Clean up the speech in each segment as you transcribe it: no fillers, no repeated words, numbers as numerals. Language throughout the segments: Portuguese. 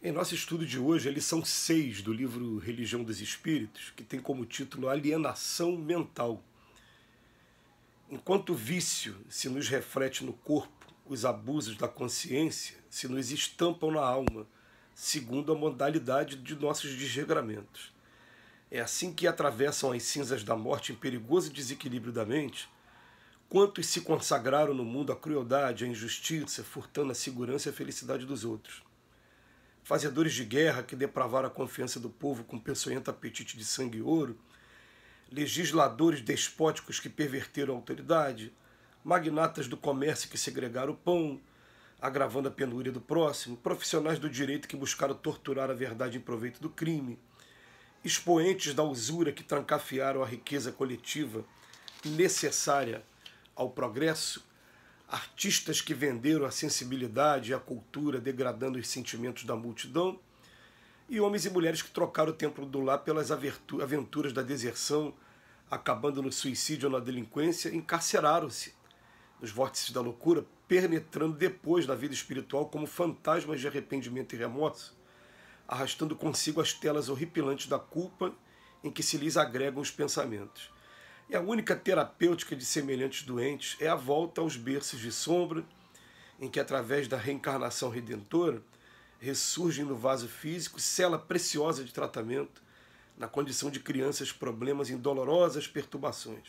Em nosso estudo de hoje, a lição 6 do livro Religião dos Espíritos, que tem como título Alienação Mental. Enquanto o vício se nos reflete no corpo, os abusos da consciência se nos estampam na alma, segundo a modalidade de nossos desregramentos. É assim que atravessam as cinzas da morte em perigoso desequilíbrio da mente, quantos se consagraram no mundo à crueldade, à injustiça, furtando a segurança e a felicidade dos outros. Fazedores de guerra que depravaram a confiança do povo com peçonhento apetite de sangue e ouro, legisladores despóticos que perverteram a autoridade, magnatas do comércio que segregaram o pão, agravando a penúria do próximo, profissionais do direito que buscaram torturar a verdade em proveito do crime, expoentes da usura que trancafiaram a riqueza coletiva necessária ao progresso, artistas que venderam a sensibilidade e a cultura degradando os sentimentos da multidão, e homens e mulheres que trocaram o templo do lar pelas aventuras da deserção, acabando no suicídio ou na delinquência, encarceraram-se nos vórtices da loucura, penetrando depois na vida espiritual como fantasmas de arrependimento e remorso, arrastando consigo as telas horripilantes da culpa em que se lhes agregam os pensamentos. E a única terapêutica de semelhantes doentes é a volta aos berços de sombra, em que, através da reencarnação redentora, ressurgem no vaso físico cela preciosa de tratamento, na condição de crianças problemas em dolorosas perturbações.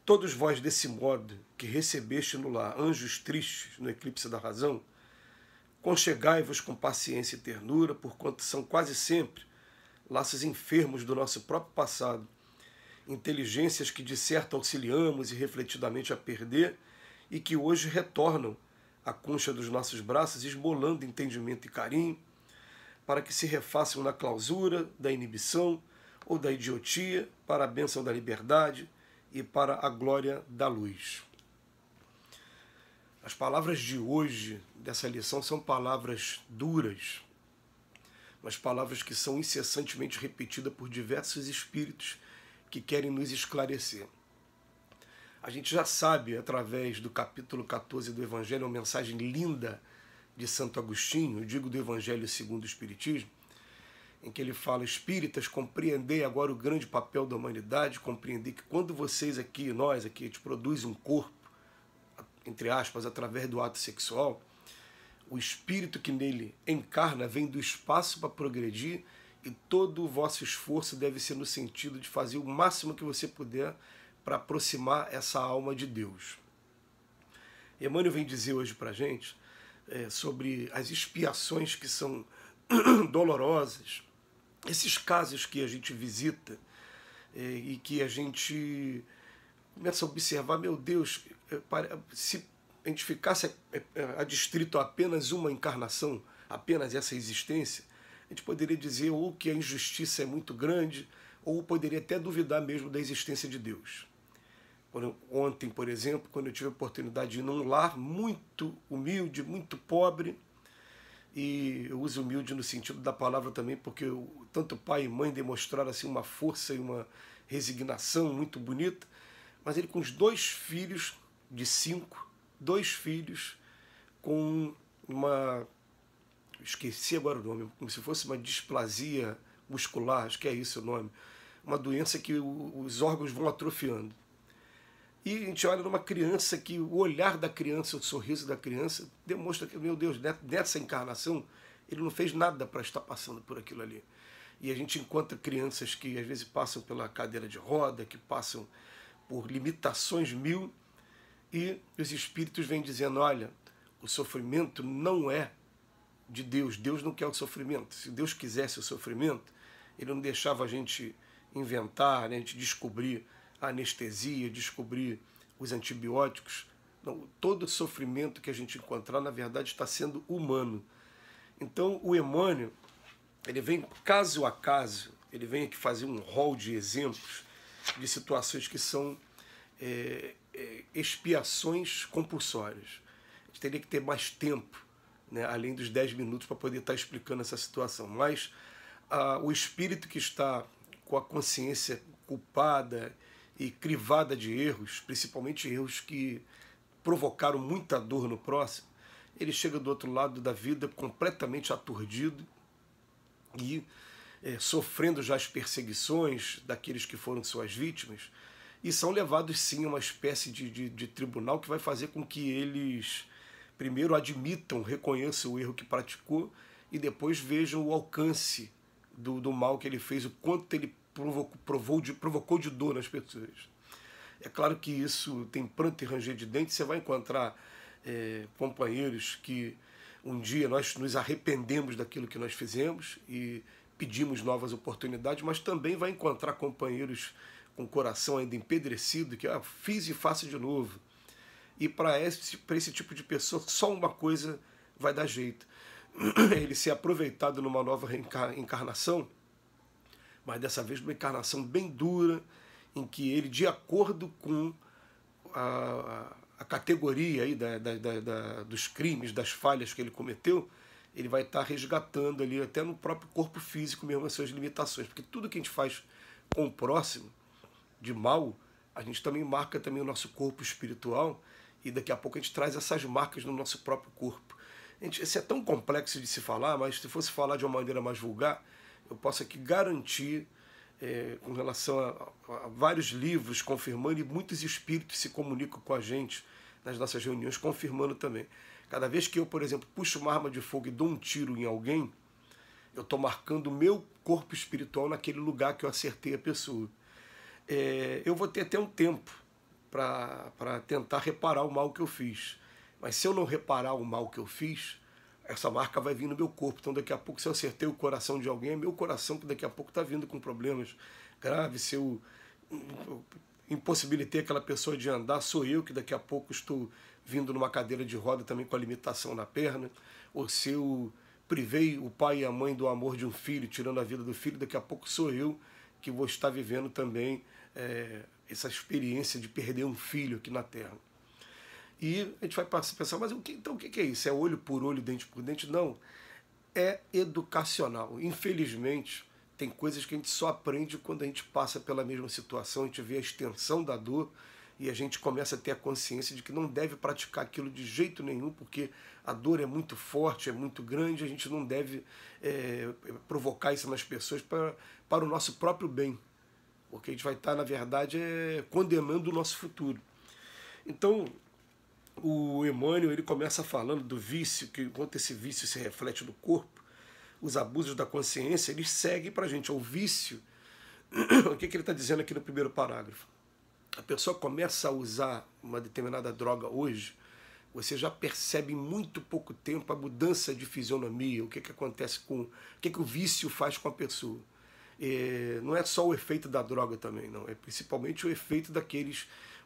Todos vós, desse modo, que recebeste no lar anjos tristes no eclipse da razão, conchegai-vos com paciência e ternura, porquanto são quase sempre laços enfermos do nosso próprio passado, inteligências que de certo auxiliamos e refletidamente a perder e que hoje retornam à concha dos nossos braços, esmolando entendimento e carinho, para que se refaçam na clausura da inibição ou da idiotia, para a bênção da liberdade e para a glória da luz. As palavras de hoje dessa lição são palavras duras, mas palavras que são incessantemente repetidas por diversos espíritos que querem nos esclarecer. A gente já sabe, através do capítulo 14 do Evangelho, uma mensagem linda de Santo Agostinho, eu digo do Evangelho segundo o Espiritismo, em que ele fala: espíritas, compreendei agora o grande papel da humanidade, compreendei que quando vocês aqui, nós aqui, a gente produz um corpo, entre aspas, através do ato sexual, o espírito que nele encarna vem do espaço para progredir, e todo o vosso esforço deve ser no sentido de fazer o máximo que você puder para aproximar essa alma de Deus. Emmanuel vem dizer hoje para a gente sobre as expiações que são dolorosas, esses casos que a gente visita e que a gente começa a observar, meu Deus, se a gente ficasse adstrito a apenas uma encarnação, apenas essa existência, a gente poderia dizer ou que a injustiça é muito grande, ou poderia até duvidar mesmo da existência de Deus. Ontem, por exemplo, quando eu tive a oportunidade de ir num lar muito humilde, muito pobre, e eu uso humilde no sentido da palavra também, porque tanto pai e mãe demonstraram assim, uma força e uma resignação muito bonita, mas ele com os 2 filhos de 5, 2 filhos com uma... esqueci agora o nome, como se fosse uma displasia muscular, acho que é isso o nome, uma doença que os órgãos vão atrofiando. E a gente olha numa criança que o olhar da criança, o sorriso da criança, demonstra que, meu Deus, nessa encarnação, ele não fez nada para estar passando por aquilo ali. E a gente encontra crianças que às vezes passam pela cadeira de roda, que passam por limitações mil, e os espíritos vêm dizendo: olha, o sofrimento não é de Deus, Deus não quer o sofrimento. Se Deus quisesse o sofrimento, ele não deixava a gente inventar, né, a gente descobrir a anestesia, descobrir os antibióticos. Não, todo sofrimento que a gente encontrar, na verdade, está sendo humano. Então, o Emmanuel, ele vem caso a caso, ele vem aqui fazer um rol de exemplos de situações que são expiações compulsórias. A gente teria que ter mais tempo, né, além dos 10 minutos, para poder estar explicando essa situação. Mas o espírito que está com a consciência culpada e crivada de erros, principalmente erros que provocaram muita dor no próximo, ele chega do outro lado da vida completamente aturdido e sofrendo já as perseguições daqueles que foram suas vítimas, e são levados sim a uma espécie de tribunal que vai fazer com que eles primeiro admitam, reconheçam o erro que praticou e depois vejam o alcance do mal que ele fez, o quanto ele provocou de dor nas pessoas. É claro que isso tem pranto e ranger de dentes. Você vai encontrar companheiros que um dia nós nos arrependemos daquilo que nós fizemos e pedimos novas oportunidades, mas também vai encontrar companheiros com o coração ainda empedrecido, que fiz e faço de novo. E para esse tipo de pessoa, só uma coisa vai dar jeito: ele ser aproveitado numa nova encarnação, mas dessa vez uma encarnação bem dura, em que ele, de acordo com a categoria aí dos crimes, das falhas que ele cometeu, ele vai estar resgatando ali, até no próprio corpo físico mesmo, as suas limitações. Porque tudo que a gente faz com o próximo, de mal, a gente também marca também o nosso corpo espiritual, e daqui a pouco a gente traz essas marcas no nosso próprio corpo. Isso é tão complexo de se falar, mas se fosse falar de uma maneira mais vulgar, eu posso aqui garantir, com relação a vários livros confirmando, e muitos espíritos se comunicam com a gente nas nossas reuniões confirmando também. Cada vez que eu, por exemplo, puxo uma arma de fogo e dou um tiro em alguém, eu estou marcando o meu corpo espiritual naquele lugar que eu acertei a pessoa. Eu vou ter até um tempo para tentar reparar o mal que eu fiz. Mas se eu não reparar o mal que eu fiz, essa marca vai vir no meu corpo. Então daqui a pouco, se eu acertei o coração de alguém, é meu coração que daqui a pouco está vindo com problemas graves. Se eu impossibilitei aquela pessoa de andar, sou eu que daqui a pouco estou vindo numa cadeira de roda também com a limitação na perna. Ou se eu privei o pai e a mãe do amor de um filho, tirando a vida do filho, daqui a pouco sou eu que vou estar vivendo também essa experiência de perder um filho aqui na Terra. E a gente vai pensar, mas então o que é isso? É olho por olho, dente por dente? Não, é educacional. Infelizmente, tem coisas que a gente só aprende quando a gente passa pela mesma situação, a gente vê a extensão da dor e a gente começa a ter a consciência de que não deve praticar aquilo de jeito nenhum, porque a dor é muito forte, é muito grande, a gente não deve provocar isso nas pessoas para o nosso próprio bem, porque a gente vai estar, na verdade, condenando o nosso futuro. Então, o Emmanuel ele começa falando do vício, que enquanto esse vício se reflete no corpo, os abusos da consciência, eles seguem para a gente. O vício, o que ele está dizendo aqui no primeiro parágrafo? A pessoa começa a usar uma determinada droga hoje, você já percebe em muito pouco tempo a mudança de fisionomia, o que acontece o que o vício faz com a pessoa. Não é só o efeito da droga também, não. É principalmente o efeito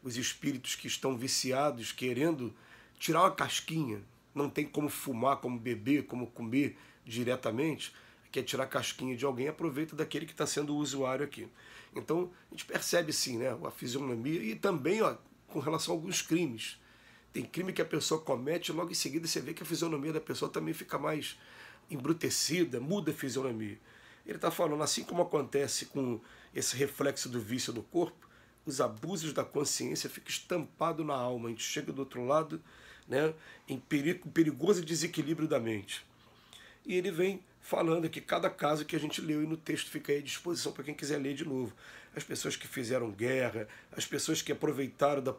os espíritos que estão viciados, querendo tirar uma casquinha. Não tem como fumar, como beber, como comer diretamente, quer tirar a casquinha de alguém, aproveita daquele que está sendo o usuário aqui. Então, a gente percebe sim, né, a fisionomia, e também com relação a alguns crimes. Tem crime que a pessoa comete e logo em seguida você vê que a fisionomia da pessoa também fica mais embrutecida, muda a fisionomia. Ele está falando, assim como acontece com esse reflexo do vício do corpo, os abusos da consciência ficam estampados na alma. A gente chega do outro lado, né, em perigoso desequilíbrio da mente. E ele vem falando que cada caso que a gente leu, e no texto fica aí à disposição para quem quiser ler de novo. As pessoas que fizeram guerra, as pessoas que aproveitaram da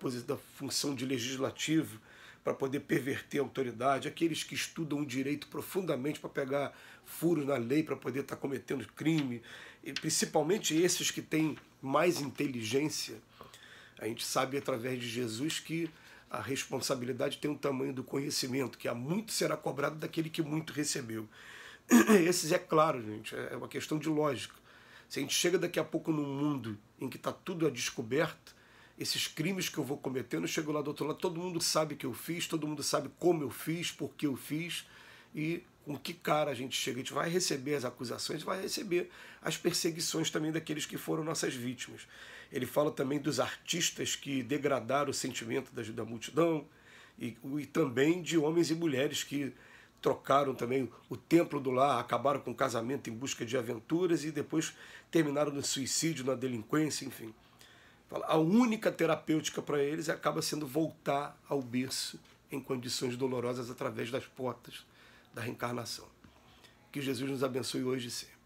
função de legislativo para poder perverter a autoridade, aqueles que estudam o direito profundamente para pegar furos na lei para poder estar cometendo crime, e principalmente esses que têm mais inteligência. A gente sabe através de Jesus que a responsabilidade tem o tamanho do conhecimento, que há muito será cobrado daquele que muito recebeu. Esses, é claro, gente, é uma questão de lógica. Se a gente chega daqui a pouco num mundo em que está tudo a descoberto, esses crimes que eu vou cometendo, eu chego lá do outro lado, todo mundo sabe que eu fiz, todo mundo sabe como eu fiz, por que eu fiz, e com que cara a gente chega. A gente vai receber as acusações, vai receber as perseguições também daqueles que foram nossas vítimas. Ele fala também dos artistas que degradaram o sentimento da multidão, e também de homens e mulheres que trocaram também o templo do lar, acabaram com o casamento em busca de aventuras e depois terminaram no suicídio, na delinquência, enfim. A única terapêutica para eles acaba sendo voltar ao berço em condições dolorosas através das portas da reencarnação. Que Jesus nos abençoe hoje e sempre.